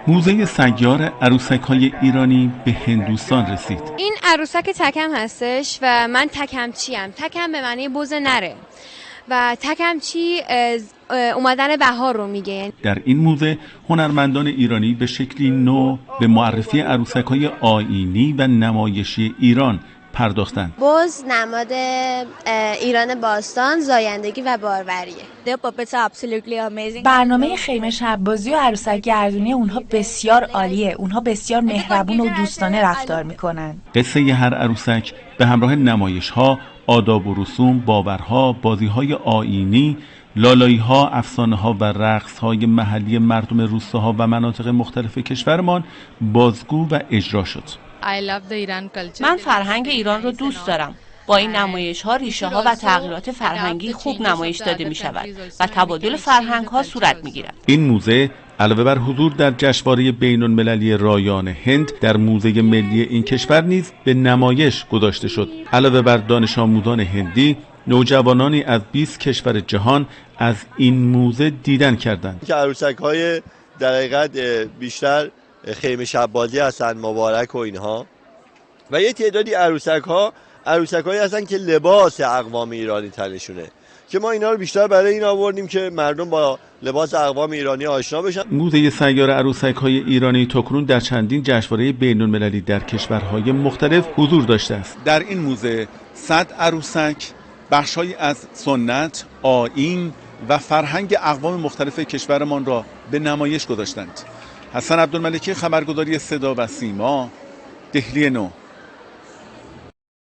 موزه سیار عروسک‌های ایرانی به هندوستان رسید. این عروسک تکم هستش و من تکمچیم. تکم به معنی بز نره و تکمچی اومدن بهار رو میگه. در این موزه هنرمندان ایرانی به شکلی نو به معرفی عروسک‌های آیینی و نمایشی ایران پرداختند. بز نماد ایران باستان، زایندگی و باروریه. برنامه خیمه شب‌بازی و عروسک گردونی اونها بسیار عالیه. اونها بسیار مهربون و دوستانه رفتار میکنن. قصه هر عروسک به همراه نمایش‌ها، آداب و رسوم، باورها، بازی‌های آیینی، لالایی‌ها، افسانه‌ها و رقص‌های محلی مردم روستاها و مناطق مختلف کشورمان بازگو و اجرا شد. من فرهنگ ایران رو دوست دارم. با این نمایش‌ها ریشه‌ها و تغییرات فرهنگی خوب نمایش داده می‌شود و تبادل فرهنگ‌ها صورت می‌گیرد. این موزه علاوه بر حضور در جشنواره بین‌المللی رایان هند در موزه ملی این کشور نیز به نمایش گذاشته شد. علاوه بر دانش آموزان هندی، نوجوانانی از 20 کشور جهان از این موزه دیدن کردند. که عروسک‌های در حقیقت بیشتر خیمه شب‌بازی هستن، مبارک و اینها، و یه تعدادی عروسک‌هایی هستن که لباس اقوام ایرانی تنشونه، که ما اینا رو بیشتر برای این آوردیم که مردم با لباس اقوام ایرانی آشنا بشن. موزه سیار عروسک‌های ایرانی تاکنون در چندین جشنواره بین‌المللی در کشورهای مختلف حضور داشته است. در این موزه 100 عروسک بخش‌هایی از سنت، آیین و فرهنگ اقوام مختلف کشورمان را به نمایش گذاشتند. حسن عبدالملکی، خبرگزاری صدا و سیما، دهلی نو.